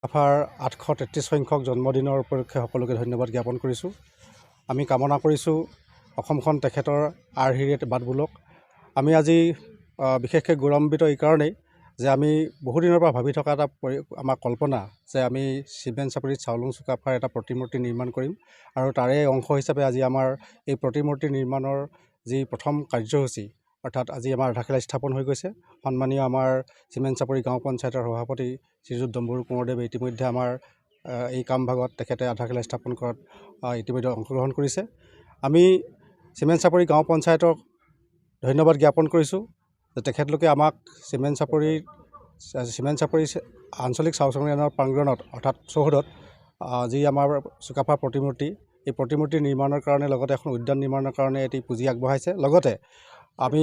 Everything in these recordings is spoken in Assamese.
আফাৰ 833 সংখ্যক জন্মদিনৰ উপলক্ষে সকলোকে ধন্যবাদ জ্ঞাপন কৰিছোঁ। আমি কামনা কৰিছোঁ অসমখন তেখেতৰ আৰ্হিৰে বাট বুলক। আমি আজি বিশেষকৈ গৌৰৱান্বিত এই কাৰণেই যে আমি বহুদিনৰ পৰা ভাবি থকা এটা আমাৰ কল্পনা যে আমি চিমেণ্ট চাপৰিত চাওলুং চুকাফাৰ এটা প্ৰতিমূৰ্তি নিৰ্মাণ কৰিম আৰু তাৰে অংশ হিচাপে আজি আমাৰ এই প্ৰতিমূৰ্তি নিৰ্মাণৰ যি প্ৰথম কাৰ্যসূচী অৰ্থাৎ আজি আমাৰ আধাৰশিলা স্থাপন হৈ গৈছে। সন্মানীয় আমাৰ চিমেণ্ট চাপৰি গাঁও পঞ্চায়তৰ সভাপতি শ্ৰীযুত ডম্বৰু কোঁৱৰদেৱে ইতিমধ্যে আমাৰ এই কামভাগত তেখেতে আধাৰশিলা স্থাপন কৰাত ইতিমধ্যে অংশগ্ৰহণ কৰিছে। আমি চিমেণ্ট চাপৰি গাঁও পঞ্চায়তক ধন্যবাদ জ্ঞাপন কৰিছোঁ যে তেখেতলোকে আমাক চিমেণ্ট চাপৰি আঞ্চলিক চাওচঙিয়ানৰ প্ৰাংগণত অৰ্থাৎ চৌহদত যি আমাৰ চুকাফাৰ প্ৰতিমূৰ্তি এই প্ৰতিমূৰ্তি নিৰ্মাণৰ কাৰণে লগতে এখন উদ্যান নিৰ্মাণৰ কাৰণে এটি পুঁজি আগবঢ়াইছে। লগতে আমি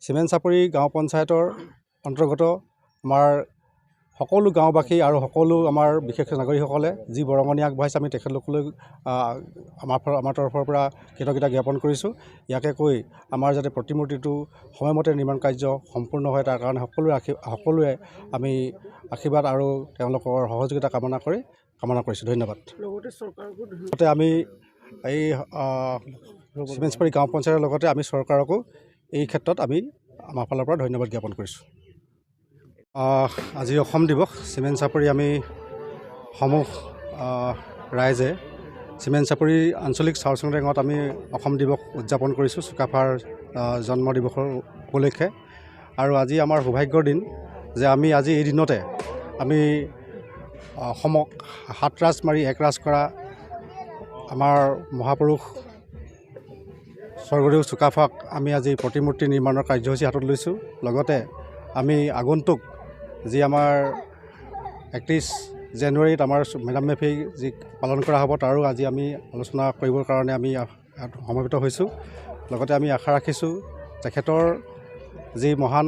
চিমেণ্ট চাপৰি গাঁও পঞ্চায়তৰ অন্তৰ্গত আমাৰ সকলো গাঁওবাসী আৰু সকলো আমাৰ বিশেষ নাগৰিকসকলে যি বৰঙণি আগবঢ়াইছে আমি তেখেতলোকলৈ আমাৰ তৰফৰ পৰা কৃতজ্ঞতা জ্ঞাপন কৰিছোঁ। ইয়াকে কৈ আমাৰ যাতে প্ৰতিমূৰ্তিটো সময়মতে নিৰ্মাণ কাৰ্য সম্পূৰ্ণ হয় তাৰ কাৰণে সকলোৱে আমি আশীৰ্বাদ আৰু তেওঁলোকৰ সহযোগিতা কামনা কৰিছোঁ। ধন্যবাদ। লগতে আমি এই চিমেণ্ট চাপৰি গাঁও পঞ্চায়তৰ লগতে আমি চৰকাৰকো এই ক্ষেত্ৰত আমি আমাৰ ফালৰ পৰা ধন্যবাদ জ্ঞাপন কৰিছোঁ। আজি অসম দিৱস চিমেণ্ট চাপৰি আমি সমূহ ৰাইজে চিমেণ্ট চাপৰি আঞ্চলিক চাওচঙিয়ানত আমি অসম দিৱস উদযাপন কৰিছোঁ চুকাফাৰ জন্ম দিৱসৰ উপলক্ষে। আৰু আজি আমাৰ সৌভাগ্যৰ দিন যে আমি আজি এই দিনতে আমি অসমক 7 ৰাজ মাৰি 1 ৰাজ কৰা আমাৰ মহাপুৰুষ স্বৰ্গদেউ চুকাফাক আমি আজি প্ৰতিমূৰ্তি নিৰ্মাণৰ কাৰ্যসূচী হাতত লৈছোঁ। লগতে আমি আগন্তুক যি আমাৰ 31 জানুৱাৰীত আমাৰ মেডাম মেফি যি পালন কৰা হ'ব তাৰো আজি আমি আলোচনা কৰিবৰ কাৰণে আমি সমবেত হৈছোঁ। লগতে আমি আশা ৰাখিছোঁ তেখেতৰ যি মহান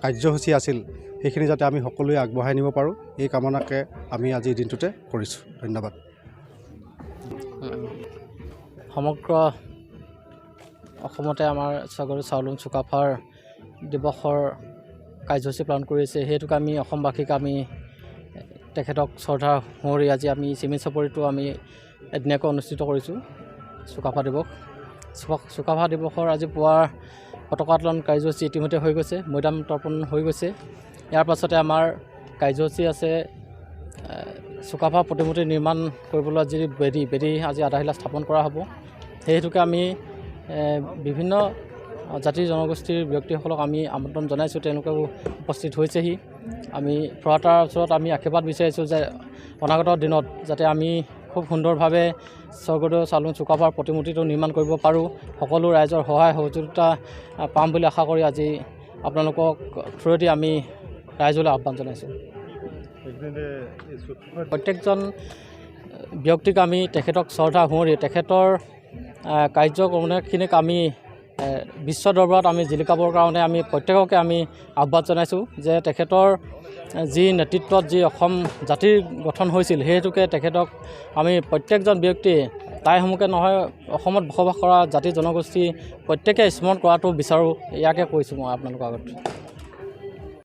কাৰ্যসূচী আছিল সেইখিনি যাতে আমি সকলোৱে আগবঢ়াই নিব পাৰোঁ এই কামনাকে আমি আজিৰ দিনটোতে কৰিছোঁ। ধন্যবাদ। সমগ্ৰ অসমতে আমাৰ স্বৰ্গদেউ চাওলুং চুকাফাৰ দিৱসৰ কাৰ্যসূচী পালন কৰিছে। সেইটোকে আমি অসমবাসীক আমি তেখেতক শ্ৰদ্ধা সুঁৱৰি আজি আমি চিমেণ্ট চাপৰিটো আমি এদিনীয়াকৈ অনুষ্ঠিত কৰিছোঁ চুকাফা দিৱস। চুকাফা দিৱসৰ আজি পুৱাৰ পতাকা উত্তোলন কাৰ্যসূচী ইতিমধ্যে হৈ গৈছে, মৈদাম তৰ্পণ হৈ গৈছে। ইয়াৰ পাছতে আমাৰ কাৰ্যসূচী আছে চুকাফা প্ৰতিমূৰ্তি নিৰ্মাণ কৰিবলৈ যি বেদী আজি আধাৰশিলা স্থাপন কৰা হ'ব। সেই হেতুকে আমি বিভিন্ন জাতি জনগোষ্ঠীৰ ব্যক্তিসকলক আমি আমন্ত্ৰণ জনাইছোঁ, তেওঁলোকেও উপস্থিত হৈছেহি। আমি তাৰ ওচৰত আমি আশীৰ্বাদ বিচাৰিছোঁ যে অনাগত দিনত যাতে আমি খুব সুন্দৰভাৱে স্বৰ্গদেউ চাওলুং চুকাফাৰ প্ৰতিমূৰ্তিটো নিৰ্মাণ কৰিব পাৰোঁ। সকলো ৰাইজৰ সহায় সহযোগিতা পাম বুলি আশা কৰি আজি আপোনালোকক থ্ৰুৱেদি আমি ৰাইজলৈ আহ্বান জনাইছোঁ। প্ৰত্যেকজন ব্যক্তিক আমি তেখেতক শ্ৰদ্ধা সুঁৱৰি তেখেতৰ কাৰ্যক্ৰমখিনিক আমি বিশ্ব দৰবাৰত আমি জিলিকাবৰ কাৰণে আমি প্ৰত্যেককে আমি আহ্বান জনাইছোঁ যে তেখেতৰ যি নেতৃত্বত যি অসম জাতিৰ গঠন হৈছিল সেই হেতুকে তেখেতক আমি প্ৰত্যেকজন ব্যক্তিয়ে টাইসমূহকে নহয় অসমত বসবাস কৰা জাতি জনগোষ্ঠী প্ৰত্যেকে স্মৰণ কৰাটো বিচাৰোঁ। ইয়াকে কৈছোঁ মই আপোনালোকৰ আগত।